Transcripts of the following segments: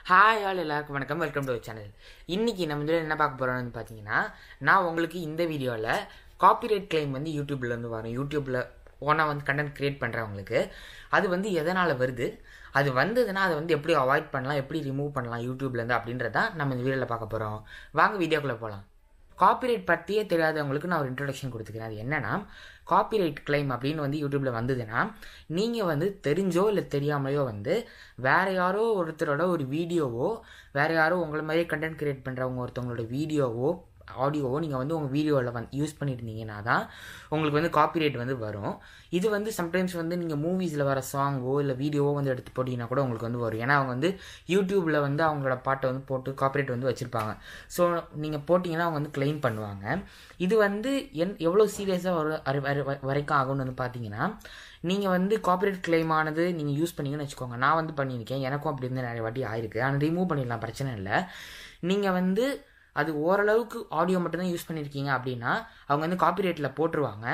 Hi all எல்லாருக்கும் வணக்கம். Welcome to channel. இன்றைக்கி நம்ம இதில் என்ன பார்க்க போகிறோம்னு பார்த்தீங்கன்னா, நான் உங்களுக்கு இந்த வீடியோவில் காப்பிரைட் கிளைம் வந்து யூடியூப்லேருந்து வரும். யூடியூப்பில் ஓனாக வந்து கண்டென்ட் க்ரியேட் பண்ணுறவங்களுக்கு அது வந்து எதனால் வருது, அது வந்ததுன்னா அதை வந்து எப்படி அவாய்ட் பண்ணலாம், எப்படி ரிமூவ் பண்ணலாம் யூடியூப்லேருந்து அப்படின்றதான் நம்ம இந்த வீடியோவில் பார்க்க போகிறோம். வாங்க வீடியோக்குள்ளே போகலாம். காப்பிரைட் பற்றியே தெரியாதவங்களுக்கு நான் ஒரு இன்ட்ரடக்ஷன் கொடுத்துக்கிறேன். அது என்னென்னா, காப்பிரைட் கிளைம் அப்படின்னு வந்து யூடியூப்பில் வந்ததுன்னா, நீங்கள் வந்து தெரிஞ்சோ இல்லை தெரியாமலையோ வந்து வேறு யாரோ ஒருத்தரோட ஒரு வீடியோவோ, வேறு யாரோ உங்களை மாதிரியே கண்டென்ட் க்ரியேட் பண்ணுறவங்க ஒருத்தவங்களோட வீடியோவோ ஆடியோவோ நீங்கள் வந்து உங்கள் வீடியோவில் வந்து யூஸ் பண்ணியிருந்தீங்கன்னா தான் உங்களுக்கு வந்து காப்பிரைட் வந்து வரும். இது வந்து சம்டைம்ஸ் வந்து நீங்கள் மூவிஸில் வர சாங்கோ இல்லை வீடியோவோ வந்து எடுத்து போட்டிங்கன்னா கூட உங்களுக்கு வந்து வரும். ஏன்னா அவங்க வந்து யூடியூப்பில் வந்து அவங்களோட பாட்டை வந்து போட்டு காப்பிரைட் வந்து வச்சுருப்பாங்க. ஸோ நீங்கள் போட்டிங்கன்னா அவங்க வந்து கிளைம் பண்ணுவாங்க. இது வந்து எவ்வளோ சீரியஸாக வரைக்கும் ஆகும்னு வந்து பார்த்தீங்கன்னா, நீங்கள் வந்து காப்பிரைட் கிளைம் ஆனது நீங்கள் யூஸ் பண்ணிங்கன்னு வச்சுக்கோங்க. நான் வந்து பண்ணியிருக்கேன், எனக்கும் அப்படி இருந்து நிறைய வாட்டி ஆயிருக்கு. ஆனால் ரிமூவ் பண்ணிடலாம், பிரச்சனை இல்லை. நீங்கள் வந்து அது ஓரளவுக்கு ஆடியோ மட்டும்தான் யூஸ் பண்ணியிருக்கீங்க அப்படின்னா அவங்க வந்து காப்பிரைட்டில் போட்டுருவாங்க.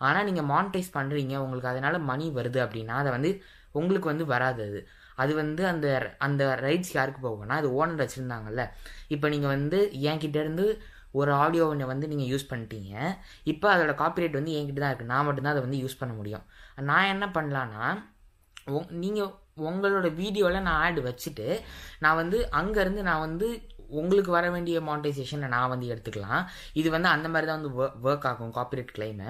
ஆனால் நீங்கள் மானிட்டைஸ் பண்ணுறீங்க, உங்களுக்கு அதனால் மணி வருது அப்படின்னா அதை வந்து உங்களுக்கு வந்து வராது. அது வந்து அந்த ரைட்ஸ் யாருக்கு போகும்னா, அது ஓனர் வச்சுருந்தாங்கல்ல. இப்போ நீங்கள் வந்து என்கிட்டேருந்து ஒரு ஆடியோவை வந்து நீங்கள் யூஸ் பண்ணிட்டீங்க. இப்போ அதோட காப்பிரைட் வந்து என்கிட்ட தான் இருக்குது, நான் மட்டும்தான் அதை வந்து யூஸ் பண்ண முடியும். நான் என்ன பண்ணலான்னா, நீங்கள் உங்களோட வீடியோவில் நான் ஆட் வச்சுட்டு நான் வந்து அங்கேருந்து நான் வந்து உங்களுக்கு வர வேண்டிய மானிட்டைசேஷனை நான் வந்து எடுத்துக்கலாம். இது வந்து அந்த மாதிரி தான் வந்து ஒர்க் ஆகும் காப்பிரைட் கிளைமு.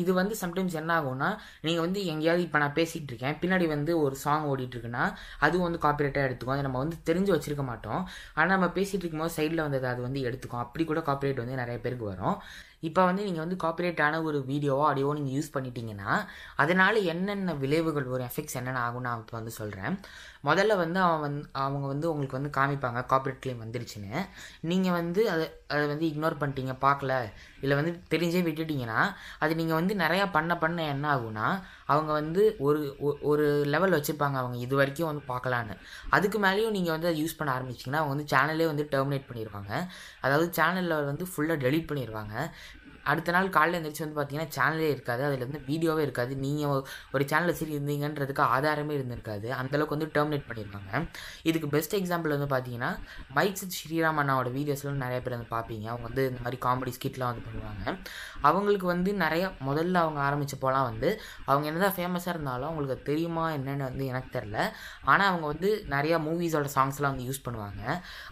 இது வந்து சம்டைம்ஸ் என்ன ஆகும்னா, நீங்கள் வந்து எங்கேயாவது இப்போ நான் பேசிகிட்டு இருக்கேன், பின்னாடி வந்து ஒரு சாங் ஓடிட்டுருக்குன்னா அதுவும் வந்து காப்பிரைட்டாக எடுத்துக்கும். அதை நம்ம வந்து தெரிஞ்சு வச்சுருக்க மாட்டோம். ஆனால் நம்ம பேசிகிட்டு இருக்கும்போது சைடில் வந்தது அது வந்து எடுத்துக்கும். அப்படி கூட காப்பிரைட் வந்து நிறைய பேருக்கு வரும். இப்போ வந்து நீங்கள் வந்து காப்பிரைட்டான ஒரு வீடியோவோ ஆடியோவோ நீங்கள் யூஸ் பண்ணிட்டீங்கன்னா அதனால் என்னென்ன விளைவுகள் வரும், எஃபெக்ட்ஸ் என்னென்ன ஆகும்னு நான் இப்போ வந்து சொல்கிறேன். முதல்ல வந்து அவங்க வந்து உங்களுக்கு வந்து காமிப்பாங்க காப்பிரைட் கிளைம் வந்துருச்சுன்னு. நீங்கள் வந்து அதை வந்து இக்னோர் பண்ணிட்டீங்க, பார்க்கல, இல்லை வந்து தெரிஞ்சே விட்டுட்டிங்கன்னா அது நீங்கள் வந்து நிறையா பண்ண என்ன ஆகும்னா, அவங்க வந்து ஒரு லெவல் வச்சுருப்பாங்க அவங்க இது வரைக்கும் வந்து பார்க்கலான்னு. அதுக்கு மேலேயும் நீங்கள் வந்து அதை யூஸ் பண்ண ஆரம்பிச்சிங்கன்னா அவங்க வந்து சேனலே வந்து டெர்மினேட் பண்ணிடுவாங்க. அதாவது சேனலில் வந்து ஃபுல்லாக டெலீட் பண்ணிடுவாங்க. அடுத்த நாள் காலையில் எழுந்திரிச்சு வந்து பார்த்தீங்கன்னா சேனலே இருக்காது, அதில் வந்து வீடியோவே இருக்காது, நீங்கள் ஒரு சேனலில் சரி இருந்தீங்கன்றதுக்கு ஆதாரமே இருந்திருக்காது. அந்தளவுக்கு வந்து டெர்மினேட் பண்ணியிருப்பாங்க. இதுக்கு பெஸ்ட் எக்ஸாம்பிள் வந்து பார்த்தீங்கன்னா, மைக்ஸ் ஸ்ரீராம் அண்ணாவோட வீடியோஸ்லாம் நிறைய பேர் வந்து பார்ப்பீங்க. அவங்க வந்து இந்த மாதிரி காமெடி ஸ்கிட்லாம் வந்து பண்ணுவாங்க. அவங்களுக்கு வந்து நிறைய முதல்ல அவங்க ஆரம்பித்தப்போலாம் வந்து அவங்க என்னதான் ஃபேமஸாக இருந்தாலும் அவங்களுக்கு தெரியுமா என்னென்னு வந்து எனக்கு தெரில. ஆனால் அவங்க வந்து நிறையா மூவிஸோட சாங்ஸ்லாம் வந்து யூஸ் பண்ணுவாங்க.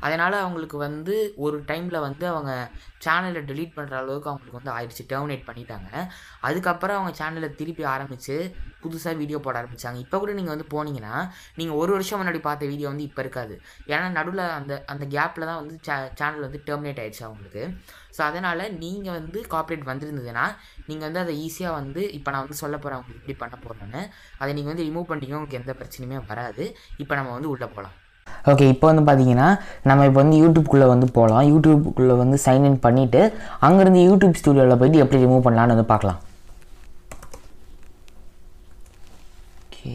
அதனால் அவங்களுக்கு வந்து ஒரு டைமில் வந்து அவங்க சேனலை டெலீட் பண்ணுற அளவுக்கு அவங்களுக்கு வந்து ஆயிடுச்சு, டெர்மினேட் பண்ணிட்டாங்க. அதுக்கப்புறம் அவங்க சேனலை திருப்பி ஆரம்பித்து புதுசாக வீடியோ போட ஆரம்பித்தாங்க. இப்போ கூட நீங்கள் வந்து போனீங்கன்னா நீங்கள் ஒரு வருஷம் முன்னாடி பார்த்த வீடியோ வந்து இப்போ இருக்காது. ஏன்னா நடுவில் அந்த கேப்பில் தான் வந்து சேனல் வந்து டெர்மினேட் ஆகிடுச்சு அவங்களுக்கு. ஸோ அதனால் நீங்கள் வந்து காப்பிரைட் வந்துருந்ததுன்னா நீங்கள் வந்து அதை ஈஸியாக வந்து இப்போ நான் வந்து சொல்ல போகிறேன் உங்களுக்கு இப்படி பண்ண போகிறேன்னு, அதை நீங்கள் வந்து ரிமூவ் பண்ணிட்டீங்க, உங்களுக்கு எந்த பிரச்சனையுமே வராது. இப்போ நம்ம வந்து உள்ளே போகலாம். ஓகே, இப்போ வந்து பார்த்தீங்கன்னா நம்ம இப்போ வந்து யூடியூப்குள்ளே வந்து போகலாம். யூடியூப்குள்ளே வந்து சைன்இன் பண்ணிவிட்டு அங்கேருந்து யூடியூப் ஸ்டுடியோவில் போய்ட்டு எப்படி ரிமூவ் பண்ணலான்னு வந்து பார்க்கலாம். ஓகே,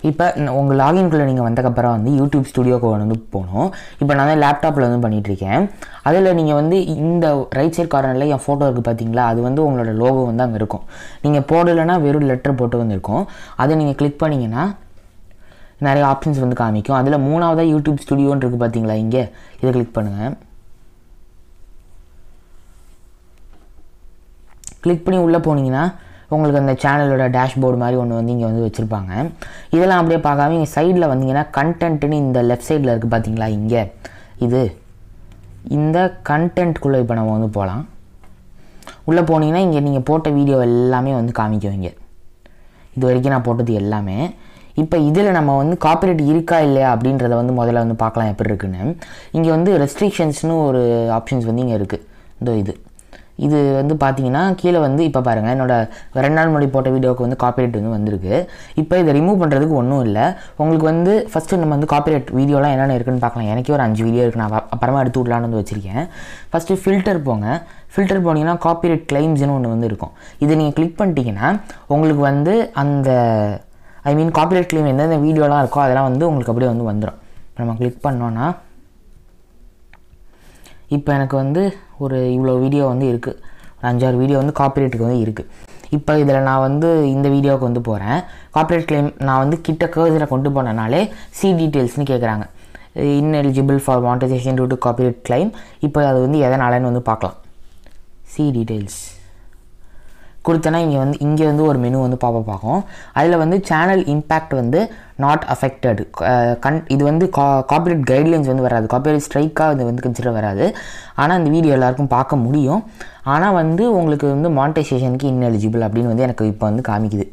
இப்போ உங்கள் லாகின்குள்ளே நீங்கள் வந்தக்கப்புறம் வந்து யூடியூப் ஸ்டுடியோக்கு வந்து போகணும். இப்போ நான் வந்து லேப்டாப்பில் வந்து பண்ணிகிட்ருக்கேன். அதில் நீங்கள் வந்து இந்த ரைட் சைட் கார்னரில் என் ஃபோட்டோ இருக்குது பார்த்தீங்களா, அது வந்து உங்களோட லோகோ வந்து அங்கே இருக்கும். நீங்கள் போடலைன்னா வெறும் லெட்டர் போட்டு வந்துருக்கும். அதை நீங்கள் கிளிக் பண்ணிங்கன்னா நிறைய ஆப்ஷன்ஸ் வந்து காமிக்கும். அதில் மூணாவதாக யூடியூப் ஸ்டுடியோன்னு இருக்குது பார்த்தீங்களா, இங்கே இதை கிளிக் பண்ணுங்கள். கிளிக் பண்ணி உள்ளே போனீங்கன்னா உங்களுக்கு அந்த சேனலோட டேஷ்போர்டு மாதிரி ஒன்று வந்து இங்கே வந்து வச்சுருப்பாங்க. இதெல்லாம் அப்படியே பார்க்காம இங்கே சைடில் வந்தீங்கன்னா கண்டென்ட்டுன்னு இந்த லெஃப்ட் சைடில் இருக்குது பார்த்தீங்களா, இங்கே இந்த கண்டென்ட்குள்ளே இப்போ நம்ம வந்து போகலாம். உள்ளே போனீங்கன்னா இங்கே நீங்கள் போட்ட வீடியோ எல்லாமே வந்து காமிக்கும். இங்கே இது வரைக்கும் நான் போட்டது எல்லாமே. இப்போ இதில் நம்ம வந்து காப்பிரைட் இருக்கா இல்லையா அப்படின்றத வந்து முதல்ல வந்து பார்க்கலாம் எப்படி இருக்குன்னு. இங்கே வந்து ரெஸ்ட்ரிக்ஷன்ஸ்னு ஒரு ஆப்ஷன்ஸ் வந்து இங்கே இருக்குது. இது வந்து பார்த்தீங்கன்னா கீழே வந்து இப்போ பாருங்கள், என்னோடய 2 நாள் முன்னாடி போட்ட வீடியோவுக்கு வந்து காப்பிரைட் வந்து வந்திருக்கு. இப்போ இதை ரிமூவ் பண்ணுறதுக்கு ஒன்றும் இல்லை. உங்களுக்கு வந்து ஃபஸ்ட்டு நம்ம வந்து காப்பிரைட் வீடியோலாம் என்னென்ன இருக்குன்னு பார்க்கலாம். எனக்கே ஒரு 5 வீடியோ இருக்குது, நான் அப்புறமா எடுத்து விடலான்னு வந்து வச்சுருக்கேன். ஃபஸ்ட்டு ஃபில்டர் போங்க. ஃபில்டர் போனீங்கன்னா காப்பிரைட் கிளைம்ஸ்னு ஒன்று வந்து இருக்கும். இதை நீங்கள் கிளிக் பண்ணிட்டீங்கன்னா உங்களுக்கு வந்து அந்த காப்பிரைட் கிளைம் எந்தெந்த வீடியோலாம் இருக்கோ அதெல்லாம் வந்து உங்களுக்கு அப்படியே வந்து வந்துடும். நம்ம கிளிக் பண்ணோன்னா இப்போ எனக்கு வந்து ஒரு இவ்வளோ வீடியோ வந்து இருக்குது, ஒரு 5-6 வீடியோ வந்து காப்பிரைட்டுக்கு வந்து இருக்குது. இப்போ இதில் நான் வந்து இந்த வீடியோவுக்கு வந்து போகிறேன். காப்பிரைட் கிளைம் நான் வந்து கிட்ட கர்சரை கொண்டு போனனாலே சி டீட்டெயில்ஸ்னு கேட்குறாங்க. ineligible for monetization due to copyright claim. இப்போ அது வந்து எதனாலன்னு வந்து பார்க்கலாம். சி டீட்டெயில்ஸ் கொடுத்தனா இங்கே வந்து ஒரு மெனு வந்து பார்ப்போம். அதில் வந்து சேனல் இம்பேக்ட் வந்து நாட் அஃபெக்டட். இது வந்து காப்பிரைட் கைட்லைன்ஸ் வந்து வராது, காப்பிரைட் ஸ்ட்ரைக்காக இது வந்து கன்சிடர் வராது. ஆனால் இந்த வீடியோ எல்லாருக்கும் பார்க்க முடியும். ஆனால் வந்து உங்களுக்கு வந்து மானிட்டைசேஷனுக்கு ineligible அப்படின்னு வந்து எனக்கு இப்போ வந்து காமிக்குது.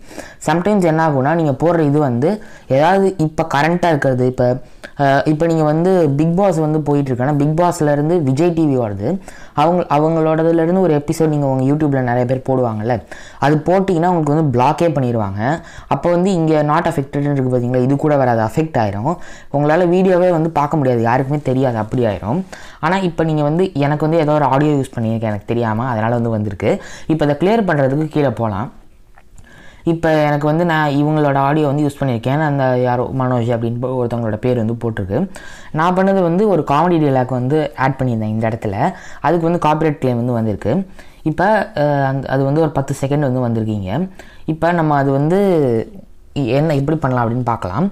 சம்டைம்ஸ் என்ன ஆகும்னா நீங்கள் போடுற இது வந்து ஏதாவது இப்போ கரண்ட்டாக இருக்கிறது, இப்போ நீங்கள் வந்து பிக் பாஸ் வந்து போயிட்டுருக்கேன்னா பிக் பாஸ்லேருந்து விஜய் டிவி வருது, அவங்களோடதுலேருந்து ஒரு எபிசோட் நீங்கள் உங்கள் யூடியூப்பில் நிறைய பேர் போடுவாங்கள்ல, அது போட்டிங்கன்னா உங்களுக்கு வந்து பிளாக்கே பண்ணிடுவாங்க. அப்போ வந்து இங்கே நாட் அஃபெக்டட்னு இருக்குது பார்த்தீங்களா, இது கூட வராது, அஃபெக்ட் ஆயிரும். உங்களால் வீடியோவே வந்து பார்க்க முடியாது, யாருக்குமே தெரியாது, அப்படி ஆயிரும். ஆனால் இப்போ நீங்கள் வந்து எனக்கு வந்து ஏதோ ஒரு ஆடியோ யூஸ் பண்ணியிருக்கேன் எனக்கு தெரியாமல், அதனால் வந்து வந்திருக்கு. இப்போ அதை கிளியர் பண்ணுறதுக்கு கீழே போகலாம். இப்போ எனக்கு வந்து நான் இவங்களோட ஆடியோ வந்து யூஸ் பண்ணியிருக்கேன். அந்த யாரோ மனோஜ் அப்படின்னு ஒருத்தவங்களோட பேர் வந்து போட்டிருக்கு. நான் பண்ணது வந்து ஒரு காமெடி டயலாக் வந்து ஆட் பண்ணியிருந்தேன் இந்த இடத்துல. அதுக்கு வந்து காப்பிரைட் கிளைம் வந்து வந்திருக்கு. இப்போ அது வந்து ஒரு 10 செகண்ட் வந்து வந்திருக்கீங்க. இப்போ நம்ம அது வந்து என்ன எப்படி பண்ணலாம் அப்படின்னு பார்க்கலாம்.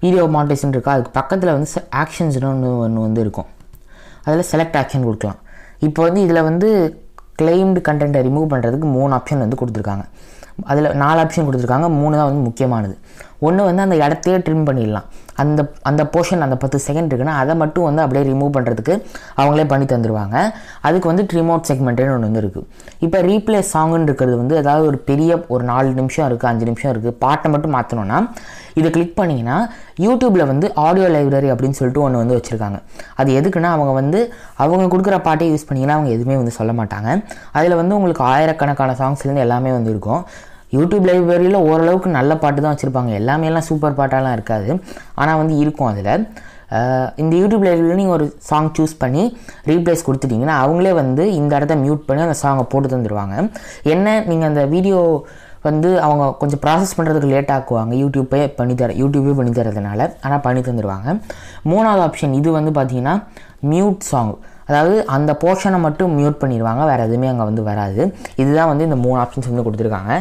வீடியோ மானிட்டைசேஷன் இருக்கா, அதுக்கு பக்கத்தில் வந்து ஆக்ஷன்ஸ்னு ஒன்று வந்து இருக்கும். அதில் செலக்ட் ஆக்ஷன் கொடுக்கலாம். இப்போ வந்து இதில் வந்து கிளைம்டு கண்டென்ட்டை ரிமூவ் பண்ணுறதுக்கு 3 ஆப்ஷன் வந்து கொடுத்துருக்காங்க. அதில் 4 ஆப்ஷன் கொடுத்துருக்காங்க, 3 தான் வந்து முக்கியமானது. ஒன்று வந்து அந்த இடத்தையே ட்ரிம் பண்ணிடலாம். அந்த போர்ஷன் அந்த 10 செகண்ட் இருக்குன்னா அதை மட்டும் வந்து அப்படியே ரிமூவ் பண்ணுறதுக்கு அவங்களே பண்ணி தந்துடுவாங்க. அதுக்கு வந்து ட்ரிமோட் செக்மெண்ட்டுன்னு ஒன்று வந்து இருக்குது. இப்போ ரீப்ளேஸ் சாங்குன்னு இருக்கிறது வந்து ஏதாவது ஒரு பெரிய ஒரு 4 நிமிஷம் இருக்குது, 5 நிமிஷம் இருக்குது, பாட்டை மட்டும் மாற்றணுன்னா இதை கிளிக் பண்ணிங்கன்னா யூடியூப்பில் வந்து ஆடியோ லைப்ரரி அப்படின்னு சொல்லிட்டு ஒன்று வந்து வச்சுருக்காங்க. அது எதுக்குன்னா அவங்க கொடுக்குற பாட்டே யூஸ் பண்ணிங்கன்னா அவங்க எதுவுமே வந்து சொல்ல மாட்டாங்க. அதில் வந்து உங்களுக்கு ஆயிரக்கணக்கான சாங்ஸ்லேருந்து எல்லாமே வந்து இருக்கும். யூடியூப் லைப்ரரியில் ஓரளவுக்கு நல்ல பாட்டு தான் வச்சுருப்பாங்க, எல்லாமேலாம் சூப்பர் பாட்டாலாம் இருக்காது, ஆனால் வந்து இருக்கும். அதில் இந்த யூடியூப் லைப்ரரியில் நீங்கள் ஒரு சாங் சூஸ் பண்ணி ரீப்ளேஸ் கொடுத்துட்டிங்கன்னா அவங்களே வந்து இந்த இடத்த மியூட் பண்ணி அந்த சாங்கை போட்டு தந்துடுவாங்க. என்ன நீங்கள் அந்த வீடியோ வந்து அவங்க கொஞ்சம் ப்ராசஸ் பண்ணுறதுக்கு லேட் ஆக்குவாங்க, யூடியூபே பண்ணி தரதுனால, ஆனால் பண்ணி தந்துடுவாங்க. 3வது ஆப்ஷன் இது வந்து பார்த்திங்கன்னா மியூட் சாங், அதாவது அந்த போர்ஷனை மட்டும் மியூட் பண்ணிடுவாங்க, வேறு எதுவுமே அங்கே வந்து வராது. இதுதான் வந்து இந்த 3 ஆப்ஷன்ஸ் வந்து கொடுத்துருக்காங்க.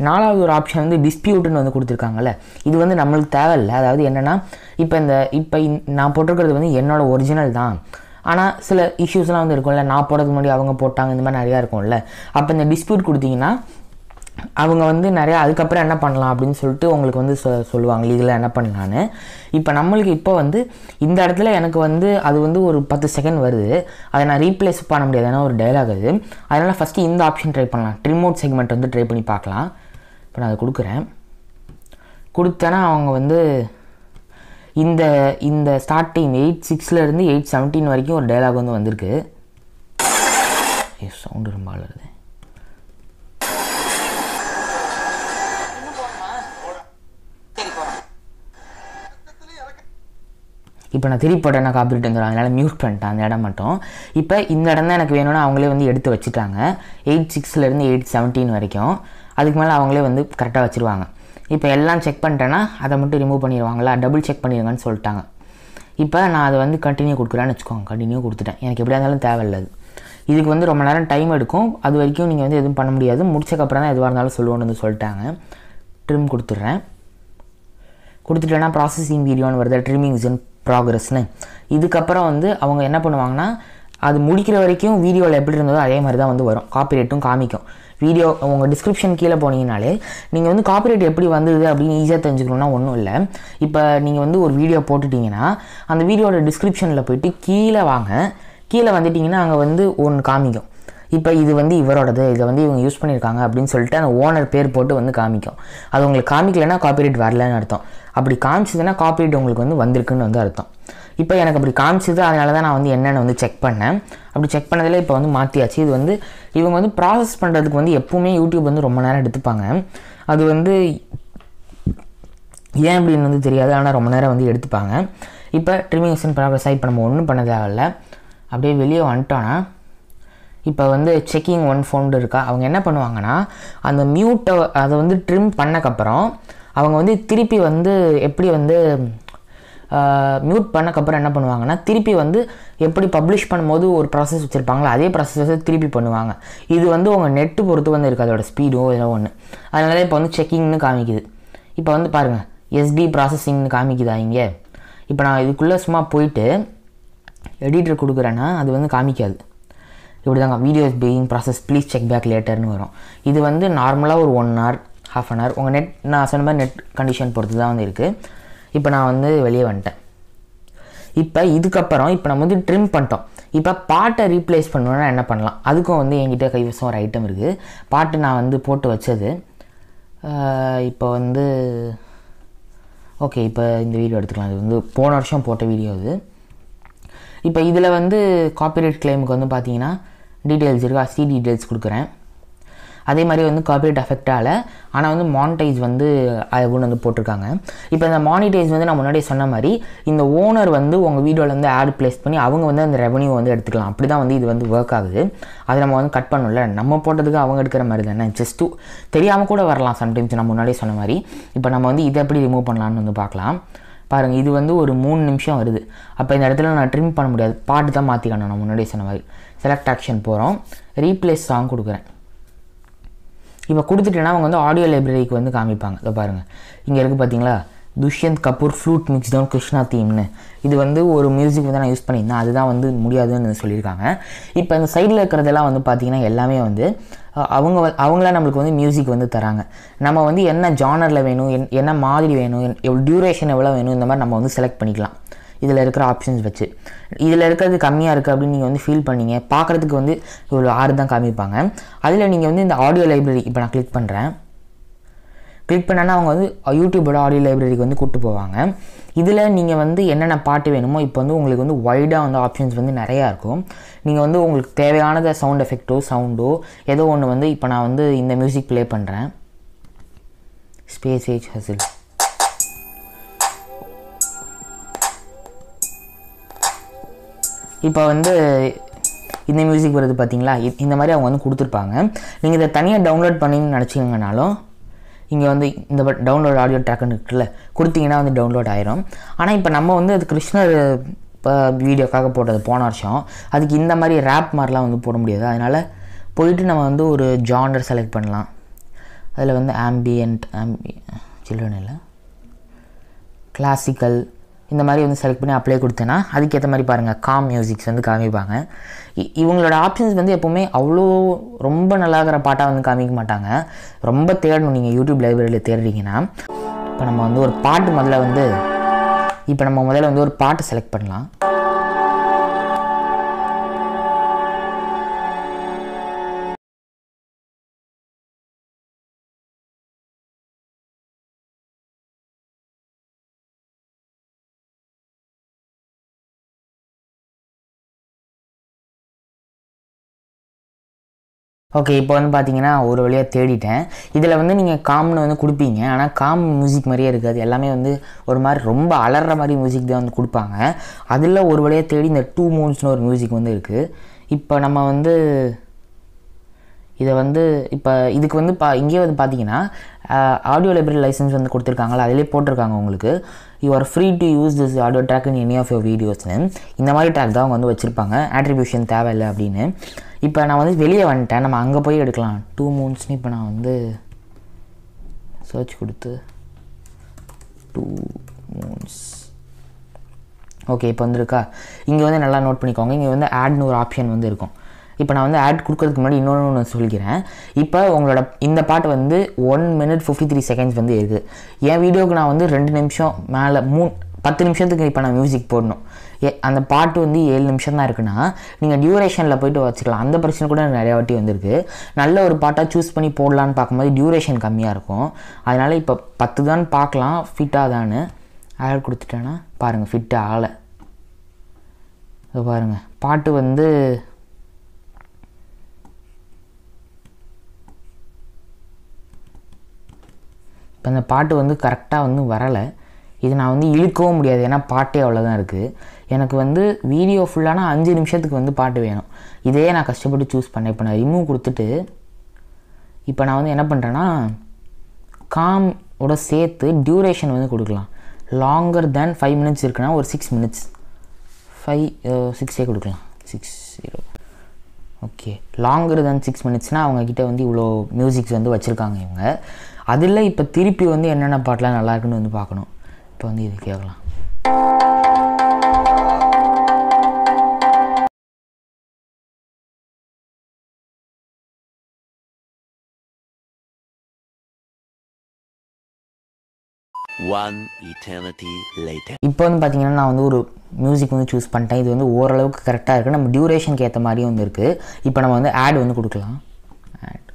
4வது ஒரு ஆப்ஷன் வந்து டிஸ்பியூட்டுன்னு வந்து கொடுத்துருக்காங்கல்ல, இது வந்து நம்மளுக்கு தேவையில்லை. அதாவது என்னென்னா இப்போ நான் போட்டிருக்கிறது வந்து என்னோட ஒரிஜினல் தான், ஆனால் சில இஷ்யூஸ்லாம் வந்து இருக்கும்ல, நான் போடுறதுக்கு முன்னாடி அவங்க போட்டாங்க, இந்த மாதிரி நிறையா இருக்கும்ல. அப்போ இந்த டிஸ்பியூட் கொடுத்தீங்கன்னா அவங்க வந்து நிறையா அதுக்கப்புறம் என்ன பண்ணலாம் அப்படின்னு சொல்லிட்டு உங்களுக்கு வந்து சொல்லுவாங்க லீகலாக என்ன பண்ணலான்னு. இப்போ நம்மளுக்கு இப்போ வந்து இந்த இடத்துல எனக்கு வந்து அது வந்து ஒரு 10 செகண்ட் வருது, அதை நான் ரீப்ளேஸ் பண்ண முடியாது, ஏன்னா ஒரு டைலாக் அது. அதனால் ஃபஸ்ட்டு இந்த ஆப்ஷன் ட்ரை பண்ணலாம், ட்ரிமோட் செக்மெண்ட் வந்து ட்ரை பண்ணி பார்க்கலாம். இப்போ நான் அதை கொடுத்தேன்னா அவங்க வந்து இந்த ஸ்டார்டிங் 8:06 8:17 வரைக்கும் ஒரு டைலாக் வந்து வந்திருக்கு. சவுண்டு ரொம்ப அழுது. இப்போ நான் திருப்பி போட்டேன், நான் காப்பிரைட் வந்துடும், அதனால் மியூட் பண்ணிட்டேன் அந்த இடம் மட்டும். இப்போ இந்த இடம் தான் எனக்கு வேணும்னா அவங்களே வந்து எடுத்து வச்சுட்டாங்க 8:06 8:17 வரைக்கும். அதுக்கு மேலே அவங்களே வந்து கரெக்டாக வச்சுருவாங்க. இப்போ எல்லாம் செக் பண்ணிட்டேன்னா அதை மட்டும் ரிமூவ் பண்ணிடுவாங்களா, டபுள் செக் பண்ணிடுங்கன்னு சொல்லிட்டாங்க. இப்போ நான் அதை வந்து கண்டினியூ கொடுக்குறேன்னு வச்சுக்கோங்க, கண்டினியூ கொடுத்துட்டேன். எனக்கு எப்படியா இருந்தாலும் தேவையில்லை. இதுக்கு வந்து ரொம்ப நேரம் டைம் எடுக்கும், அது வரைக்கும் நீங்கள் வந்து எதுவும் பண்ண முடியாது, முடிச்சக்கப்புறம் தான் எதுவாக இருந்தாலும் சொல்லுவோன்னு வந்து சொல்லிட்டாங்க. ட்ரிம் கொடுத்துட்டேன்னா ப்ராசஸிங் வீடியோன்னு வருது, ட்ரிமிங் இஸ் இன் ப்ராக்ரஸ்னு. இதுக்கப்புறம் வந்து அவங்க என்ன பண்ணுவாங்கன்னா அது முடிக்கிற வரைக்கும் வீடியோவில் எப்படி இருந்ததோ அதே மாதிரி தான் வந்து வரும், காப்பிரைட்டும் காமிக்கும். வீடியோ உங்கள் டிஸ்கிரிப்ஷன் கீழே போனீங்கனாலே நீங்கள் வந்து காப்பிரைட் எப்படி வந்தது அப்படின்னு ஈஸியாக தெரிஞ்சுக்கணுன்னா ஒன்றும் இல்லை. இப்போ நீங்கள் வந்து ஒரு வீடியோ போட்டுட்டிங்கன்னா அந்த வீடியோட டிஸ்கிரிப்ஷனில் போய்ட்டு கீழே வந்துட்டிங்கன்னா அங்கே வந்து ஒன்று காமிக்கும். இப்போ இது வந்து இவரோடது, இதை வந்து இவங்க யூஸ் பண்ணியிருக்காங்க அப்படின்னு சொல்லிட்டு அந்த ஓனர் பேர் போட்டு வந்து காமிக்கும். அது உங்களுக்கு காமிக்கலைன்னா காப்பிரைட் வரலன்னு அர்த்தம். அப்படி காமிச்சதுன்னா காப்பிரைட் உங்களுக்கு வந்து வந்திருக்குன்னு வந்து அர்த்தம். இப்போ எனக்கு அப்படி காமிச்சது, அதனால தான் நான் வந்து என்னென்னு வந்து செக் பண்ணேன். அப்படி செக் பண்ணதில் இப்போ வந்து மாற்றியாச்சு. இது வந்து இவங்க வந்து ப்ராசஸ் பண்ணுறதுக்கு வந்து எப்போவுமே யூடியூப் வந்து ரொம்ப நேரம் எடுத்துப்பாங்க. அது வந்து ஏன் அப்படின்னு வந்து தெரியாது, ஆனால் ரொம்ப நேரம் வந்து எடுத்துப்பாங்க. இப்போ ட்ரிமிங் ப்ராக்ரஸ் இப்போ நம்ம ஒன்றும் பண்ண தேவையில்ல. அப்படியே வெளியே வந்துட்டோன்னா இப்போ வந்து செக்கிங் ஒன் ஃபவுண்ட் இருக்கா, அவங்க என்ன பண்ணுவாங்கன்னா அந்த மியூட்டை அதை வந்து ட்ரிம் பண்ணக்கப்புறம் அவங்க வந்து திருப்பி வந்து எப்படி வந்து மியூட் பண்ணக்கப்புறம் என்ன பண்ணுவாங்கன்னா திருப்பி வந்து எப்படி பப்ளிஷ் பண்ணும்போது ஒரு ப்ராசஸ் வச்சுருப்பாங்களோ அதே ப்ராசஸை திருப்பி பண்ணுவாங்க. இது வந்து உங்கள் நெட்டு பொறுத்து வந்து இருக்குது, அதோட ஸ்பீடோ ஏதோ ஒன்று. அதனால இப்போ வந்து செக்கிங்னு காமிக்குது. இப்போ வந்து பாருங்கள் SD ப்ராசஸிங்னு காமிக்குதா இங்கே. இப்போ நான் இதுக்குள்ளே சும்மா போயிட்டு எடிட்டர் கொடுக்குறேன்னா அது வந்து காமிக்காது. இப்படி தாங்க video is being process please check back லேட்டர்னு வரும். இது வந்து நார்மலாக ஒரு 1 hour 1/2 hour உங்கள் நெட் நான் சொன்ன மாதிரி நெட் கண்டிஷன் பொறுத்து தான் வந்து இருக்குது. இப்போ நான் வந்து வெளியே வந்துட்டேன். இப்போ இதுக்கப்புறம் இப்போ நம்ம வந்து ட்ரிம் பண்ணிட்டோம். இப்போ பாட்டை ரீப்ளேஸ் பண்ணணுன்னா என்ன பண்ணலாம், அதுக்கும் வந்து என்கிட்ட கைவசம் ஒரு ஐட்டம் இருக்குது. பாட்டு நான் வந்து போட்டு வச்சது. இப்போ வந்து ஓகே இப்போ இந்த வீடியோ எடுத்துக்கலாம். இது வந்து போன வருஷம் போட்ட வீடியோ இது. இப்போ இதில் வந்து காப்பிரைட் கிளைமுக்கு வந்து பார்த்தீங்கன்னா டீட்டெயில்ஸ் இருக்குது. அசி டீட்டெயில்ஸ் கொடுக்குறேன். அதே மாதிரி வந்து காப்பிரைட் அஃபெக்டால் ஆனால் வந்து மானிட்டைஸ் வந்து ஒன்று வந்து போட்டிருக்காங்க. இப்போ இந்த மானிட்டைஸ் வந்து நான் முன்னாடியே சொன்ன மாதிரி இந்த ஓனர் வந்து உங்கள் வீடியோவில் வந்து ஆட் ப்ளேஸ் பண்ணி அவங்க வந்து அந்த ரெவன்யூ வந்து எடுத்துக்கலாம். அப்படி தான் வந்து இது வந்து ஒர்க் ஆகுது. அதை நம்ம வந்து கட் பண்ணல, நம்ம போட்டதுக்கு அவங்க எடுக்கிற மாதிரி தானே. ஜஸ்ட்டு தெரியாமல் கூட வரலாம் சம்டைம்ஸ், நான் முன்னாடியே சொன்ன மாதிரி. இப்போ நம்ம வந்து இதை எப்படி ரிமூவ் பண்ணலான்னு வந்து பார்க்கலாம். பாருங்கள் இது வந்து ஒரு 3 நிமிஷம் வருது. அப்போ இந்த இடத்துல நான் ட்ரிம் பண்ண முடியாது, பாட்டு தான் மாற்றிக்கணும். நான் முன்னாடியே சொன்ன மாதிரி செலக்ட் ஆக்ஷன் போகிறோம், ரீப்ளேஸ் சாங் கொடுக்குறேன். இப்போ கொடுத்துட்டேன்னா அவங்க வந்து ஆடியோ லைப்ரரிக்கு வந்து காமிப்பாங்க. இதை பாருங்கள் இங்கே இருக்குது பார்த்தீங்களா, Dushyant Kapoor flute mix down Krishna தீம்னு. இது வந்து ஒரு மியூசிக் வந்து நான் யூஸ் பண்ணியிருந்தேன், அதுதான் வந்து முடியாதுன்னு சொல்லியிருக்காங்க. இப்போ இந்த சைடில் இருக்கிறதெல்லாம் வந்து பார்த்திங்கன்னா எல்லாமே வந்து அவங்கள நம்மளுக்கு வந்து மியூசிக் வந்து தராங்க. நம்ம வந்து என்ன ஜானரில் வேணும், என்ன மாதிரி வேணும், டியூரேஷன் எவ்வளோ வேணும், இந்த மாதிரி நம்ம வந்து செலக்ட் பண்ணிக்கலாம் இதில் இருக்கிற ஆப்ஷன்ஸ் வச்சு. இதில் இருக்கிறது கம்மியாக இருக்குது அப்படின்னு நீங்கள் வந்து ஃபீல் பண்ணீங்க, பார்க்குறதுக்கு வந்து இவ்வளோ 6 தான் காமிப்பாங்க. அதில் நீங்கள் வந்து இந்த ஆடியோ லைப்ரரி இப்போ நான் கிளிக் பண்ணுறேன். கிளிக் பண்ணேன்னா அவங்க வந்து யூடியூபோட ஆடியோ லைப்ரரிக்கு வந்து கூப்பிட்டு போவாங்க. இதில் நீங்கள் வந்து என்னென்ன பாட்டு வேணுமோ இப்போ வந்து உங்களுக்கு வந்து வைடாக வந்து ஆப்ஷன்ஸ் வந்து நிறையா இருக்கும். நீங்கள் வந்து உங்களுக்கு தேவையானதை சவுண்ட் எஃபெக்டோ சவுண்டோ ஏதோ ஒன்று வந்து இப்போ நான் வந்து இந்த மியூசிக் ப்ளே பண்ணுறேன். Space age hustle. இப்போ வந்து இந்த மியூசிக் வருது பார்த்தீங்களா, இந்த மாதிரி அவங்க வந்து கொடுத்துருப்பாங்க. நீங்கள் இதை தனியாக டவுன்லோட் பண்ணின்னு நினச்சிங்கனாலும் இங்கே வந்து இந்த டவுன்லோட் ஆடியோ ட்ராக்னு இருக்குல்ல, கொடுத்தீங்கன்னா வந்து டவுன்லோட் ஆயிரும். ஆனால் இப்போ நம்ம வந்து அது கிருஷ்ணர் இப்போ வீடியோக்காக போட்டது போன வருஷம், அதுக்கு இந்த மாதிரி ரேப் மாதிரிலாம் வந்து போட முடியாது. அதனால் போயிட்டு நம்ம வந்து ஒரு ஜானர் செலக்ட் பண்ணலாம். அதில் வந்து ஆம்பியன்ட் சில்ட்ரன் இல்லை கிளாசிக்கல் இந்த மாதிரி வந்து செலக்ட் பண்ணி அப்ளை கொடுத்தேன்னா அதுக்கேற்ற மாதிரி பாருங்கள் காம் மியூசிக்ஸ் வந்து காமிப்பாங்க. இவங்களோட ஆப்ஷன்ஸ் வந்து எப்போவுமே அவ்வளோ ரொம்ப நல்லாகிற பாட்டாக வந்து காமிக்க மாட்டாங்க. ரொம்ப தேடணும் நீங்கள் யூடியூப் லைப்ரரியில் தேடுறீங்கன்னா. இப்போ நம்ம வந்து ஒரு பாட்டு முதல்ல வந்து ஒரு பாட்டு செலக்ட் பண்ணலாம். ஓகே இப்போ வந்து பார்த்தீங்கன்னா ஒரு வழியாக தேடிட்டேன். இதில் வந்து நீங்கள் காம்னு வந்து கொடுப்பீங்க, ஆனால் காம் மியூசிக் மாதிரியே இருக்காது. எல்லாமே வந்து ஒரு மாதிரி ரொம்ப அலற மாதிரி மியூசிக் தான் வந்து கொடுப்பாங்க. அதில் ஒரு வழியாக தேடி இந்த 2 Moonsனு ஒரு மியூசிக் வந்து இருக்குது. இப்போ நம்ம வந்து இதை வந்து இப்போ இதுக்கு வந்து இங்கே வந்து பார்த்தீங்கன்னா ஆடியோ லைப்ரரி லைசன்ஸ் வந்து கொடுத்துருக்காங்களா, அதிலே போட்டிருக்காங்க உங்களுக்கு you are free to use this audio track in any of your வீடியோஸ்னு. இந்த மாதிரி ட்ராக் தான் அவங்க வந்து வச்சுருப்பாங்க, ஆட்ரிபியூஷன் தேவையில்லை அப்படின்னு. இப்போ நான் வந்து வெளியே வந்துட்டேன், நம்ம அங்கே போய் எடுக்கலாம் 2 Moonsனு. இப்போ நான் வந்து சர்ச் கொடுத்து 2 Moons ஓகே இப்போ வந்துருக்கா. இங்கே வந்து நல்லா நோட் பண்ணிக்கோங்க, இங்கே வந்து ஆட்னு ஒரு ஆப்ஷன் வந்து இருக்கும். இப்போ நான் வந்து ஆட் கொடுக்கறதுக்கு முன்னாடி இன்னொன்று சொல்லிக்கிறேன். இப்போ உங்களோட இந்த பாட்டு வந்து 1 minute 53 seconds வந்து இருக்குது. என் வீடியோவுக்கு நான் வந்து 2 நிமிஷம் மேலே 10 நிமிஷத்துக்கு இப்போ நான் மியூசிக் போடணும். அந்த பாட்டு வந்து 7 நிமிஷம் தான் இருக்குன்னா நீங்கள் டியூரேஷனில் போய்ட்டு வச்சுக்கலாம். அந்த பிரச்சனை கூட நிறையா வாட்டி வந்திருக்கு. நல்ல ஒரு பாட்டாக சூஸ் பண்ணி போடலான்னு பார்க்கும்போது டியூரேஷன் கம்மியாக இருக்கும். அதனால் இப்போ 10 தான் பார்க்கலாம் ஃபிட்டாக தான்னு ஆட் கொடுத்துட்டேன்னா பாருங்கள் ஃபிட் ஆகலை. இது பாருங்கள் பாட்டு வந்து இப்போ அந்த பாட்டு வந்து கரெக்டாக வந்து வரலை. இது நான் வந்து இழுக்கவும் முடியாது, ஏன்னா பாட்டே அவ்வளோதான் இருக்குது. எனக்கு வந்து வீடியோ ஃபுல்லானா 5 நிமிஷத்துக்கு வந்து பாட்டு வேணும். இதே நான் கஷ்டப்பட்டு சூஸ் பண்ணேன். இப்போ நான் ரிமூவ் கொடுத்துட்டு இப்போ நான் வந்து என்ன பண்ணுறேன்னா காமோட சேர்த்து டியூரேஷன் வந்து கொடுக்கலாம். லாங்கர் தேன் 5 minutes இருக்குன்னா ஒரு 6 minutes 6 கொடுக்கலாம் 60. ஓகே, லாங்கர் தேன் 6 minutesனால் அவங்கக்கிட்ட வந்து இவ்வளோ மியூசிக்ஸ் வந்து வச்சுருக்காங்க இவங்க. அதில் இப்போ திருப்பி வந்து என்னென்ன பாட்டெலாம் நல்லா இருக்குன்னு வந்து பார்க்கணும். இப்போ வந்து இது கேட்கலாம். One eternity later. இப்போ வந்து பார்த்தீங்கன்னா நான் வந்து ஒரு மியூசிக் வந்து சூஸ் பண்ணிட்டேன். இது வந்து ஓரளவுக்கு கரெக்டாக இருக்குது. நம்ம டியூரேஷனுக்கு ஏற்ற மாதிரியும் வந்து இருக்குது. இப்போ நம்ம வந்து ஆட் வந்து கொடுக்கலாம். ஆட்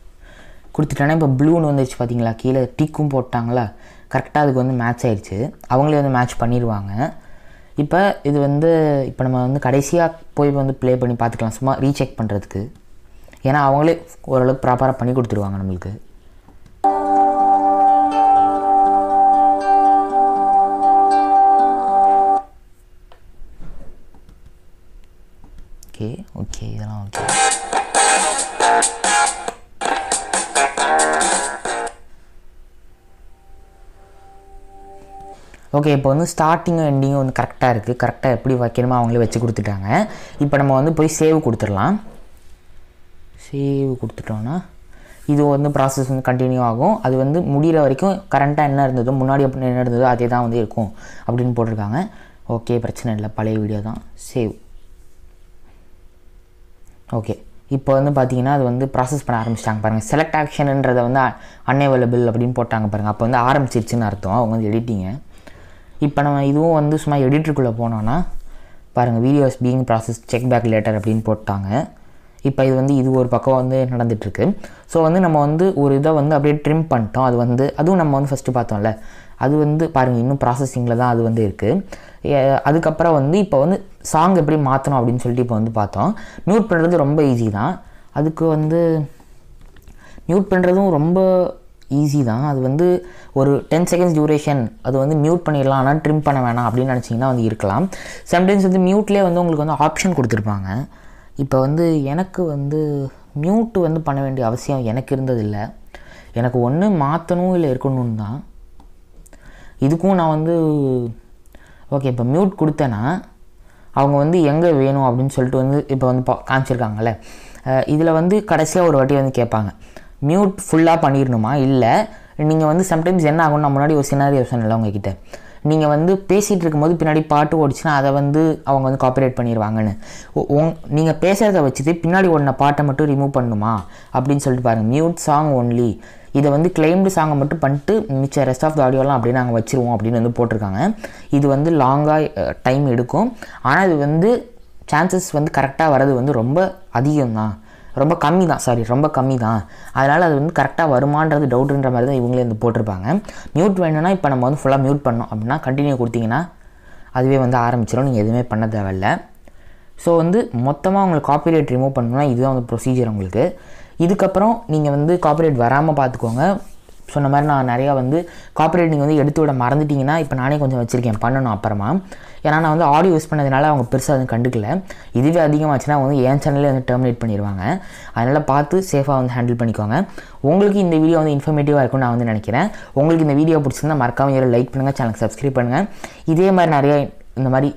கொடுத்துட்டோன்னா இப்போ ப்ளூன்னு வந்துருச்சு பார்த்தீங்களா, கீழே டிக்கும் போட்டாங்களா, கரெக்டாக அதுக்கு வந்து மேட்ச் ஆகிடுச்சு. அவங்களே வந்து மேட்ச் பண்ணிடுவாங்க. இப்போ இது வந்து இப்போ நம்ம வந்து கடைசியாக போய் வந்து ப்ளே பண்ணி பார்த்துக்கலாம், சும்மா ரீசெக் பண்ணுறதுக்கு. ஏன்னா அவங்களே ஓரளவுக்கு ப்ராப்பராக பண்ணி கொடுத்துருவாங்க நம்மளுக்கு. ஓகே இதெல்லாம் ஓகே. ஓகே, இப்போ வந்து ஸ்டார்டிங்கும் எண்டிங்கும் வந்து கரெக்டாக இருக்குது. கரெக்டாக எப்படி வைக்கணுமோ அவங்களே வச்சு கொடுத்துட்டாங்க. இப்போ நம்ம வந்து போய் சேவ் கொடுத்துடலாம். சேவ் கொடுத்துட்டோன்னா இது வந்து ப்ராசஸ் வந்து கண்டினியூ ஆகும். அது வந்து முடிகிற வரைக்கும் கரண்ட்டாக என்ன இருந்ததோ முன்னாடி என்ன இருந்ததோ அதே தான் வந்து இருக்கும் அப்படின்னு போட்டிருக்காங்க. ஓகே, பிரச்சனை இல்லை, பழைய வீடியோ தான். சேவ். ஓகே, இப்போ வந்து பார்த்தீங்கன்னா அது வந்து ப்ராசஸ் பண்ண ஆரம்பிச்சிட்டாங்க பாருங்கள். செலக்ட் ஆக்ஷன்ன்றதை வந்து அன்அவைலபிள் அப்படின்னு போட்டாங்க பாருங்கள். அப்போ வந்து ஆரம்பிச்சிருச்சுன்னு அர்த்தம் அவங்க வந்து எடிட்டிங்க. இப்போ நம்ம இதுவும் வந்து சும்மா எடிட்டருக்குள்ளே போனோன்னா பாருங்கள், videos being process check back later அப்படின்னு போட்டாங்க. இப்போ இது வந்து இது ஒரு பக்கம் வந்து நடந்துகிட்ருக்கு. ஸோ வந்து நம்ம வந்து ஒரு இதை வந்து அப்படியே ட்ரிம் பண்ணிட்டோம். அது வந்து அதுவும் நம்ம வந்து ஃபஸ்ட்டு பார்த்தோம்ல, அது வந்து பாருங்கள் இன்னும் ப்ராசஸிங்கில் தான் அது வந்து இருக்குது. அதுக்கப்புறம் வந்து இப்போ வந்து சாங் எப்படி மாற்றணும் அப்படின்னு சொல்லிட்டு இப்போ வந்து பார்த்தோம். மியூட் பண்ணுறது ரொம்ப ஈஸி தான். அதுக்கு வந்து மியூட் பண்ணுறதும் ரொம்ப ஈஸி தான். அது வந்து ஒரு 10 seconds டியூரேஷன், அது வந்து மியூட் பண்ணிடலாம், ஆனால் ட்ரிம் பண்ண வேணாம் அப்படின்னு நினச்சிங்கன்னா வந்து இருக்கலாம். சம்டைம்ஸ் வந்து மியூட்லேயே வந்து உங்களுக்கு வந்து ஆப்ஷன் கொடுத்துருப்பாங்க. இப்போ வந்து எனக்கு வந்து மியூட் வந்து பண்ண வேண்டிய அவசியம் எனக்கு இருந்ததில்லை. எனக்கு ஒன்று மாற்றணும் இல்லை இருக்கணும்னு தான். இதுக்கும் நான் வந்து ஓகே இப்போ மியூட் கொடுத்தேன்னா அவங்க வந்து எங்கே வேணும் அப்படின்னு சொல்லிட்டு வந்து இப்போ வந்து காமிச்சிருக்காங்கல்ல, இதில் வந்து கடைசியாக ஒரு வாட்டி வந்து கேட்பாங்க மியூட் ஃபுல்லாக பண்ணிடணுமா, இல்லை நீங்கள் வந்து சம்டைம்ஸ் என்ன ஆகும்னா முன்னாடி ஒரு சினாரியோ சொன்னல உங்ககிட்ட, நீங்கள் வந்து பேசிகிட்டு இருக்கும்போது பின்னாடி பாட்டு ஓடிச்சுன்னா அதை வந்து அவங்க வந்து காப்பிரைட் பண்ணிடுவாங்கன்னு. நீங்கள் பேசுகிறத வச்சுட்டு பின்னாடி ஓடின பாட்டை மட்டும் ரிமூவ் பண்ணணுமா அப்படின்னு சொல்லிட்டு பாருங்கள். மியூட் சாங் ஒன்லி, இதை வந்து கிளைம்டு சாங்கை மட்டும் பண்ணிட்டு மிச்ச ரெஸ்ட் ஆஃப் த ஆடியோலாம் அப்படியே நாங்கள் வச்சுருவோம் அப்படின்னு வந்து போட்டிருக்காங்க. இது வந்து லாங்காக டைம் எடுக்கும், ஆனால் இது வந்து சான்சஸ் வந்து கரெக்டாக வர்றது வந்து ரொம்ப அதிகம் தான், ரொம்ப கம்மி தான். அதனால் அது வந்து கரெக்டாக வருமானது டவுட்டுன்ற மாதிரி தான் இவங்களே வந்து போட்டிருப்பாங்க. மியூட் வேணும்னா இப்போ நம்ம வந்து ஃபுல்லாக மியூட் பண்ணோம் அப்படின்னா கண்டினியூ கொடுத்தீங்கன்னா அதுவே வந்து ஆரம்பிச்சிடும், நீங்கள் எதுவுமே பண்ண தேவையில்லை. ஸோ வந்து மொத்தமாக உங்களுக்கு காப்பிரைட் ரிமூவ் பண்ணணும்னா இதுதான் வந்து ப்ரொசீஜர் உங்களுக்கு. இதுக்கப்புறம் நீங்கள் வந்து காப்பிரைட் வராமல் பார்த்துக்கோங்க. சொன்ன மாதிரி நான் நிறையா வந்து காப்பிரைட் நீங்கள் வந்து எடுத்து விட மறந்துட்டிங்கன்னா இப்போ நானே கொஞ்சம் வச்சுருக்கேன் பண்ணணும் அப்புறமா. ஏன்னா நான் வந்து ஆடியோ யூஸ் பண்ணதுனால அவங்க பெருசாக வந்து கண்டுக்கல. இதுவே அதிகமாச்சுன்னா வந்து என் சேனலே வந்து டெர்மினேட் பண்ணிடுவாங்க. அதனால் பார்த்து சேஃபாக வந்து ஹேண்டில் பண்ணிக்கோங்க. உங்களுக்கு இந்த வீடியோ வந்து இன்ஃபர்மேட்டிவாக இருக்கும்னு நான் வந்து நினைக்கிறேன். உங்களுக்கு இந்த வீடியோ பிடிச்சிருந்தா மறக்காமல் லைக் பண்ணுங்கள், சேனலுக்கு சப்ஸ்கிரைப் பண்ணுங்கள். இதே மாதிரி நிறைய இந்த மாதிரி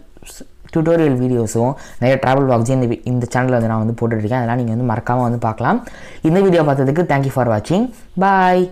டியூட்டோரியல் வீடியோஸும் நிறைய ட்ராவல் vlogs இந்த சேனலில் வந்து நான் வந்து போட்டுட்ருக்கேன். அதெல்லாம் நீங்கள் வந்து மறக்காமல் வந்து பார்க்கலாம். இந்த வீடியோ பார்த்ததுக்கு தேங்க்யூ ஃபார் வாட்சிங். பாய்.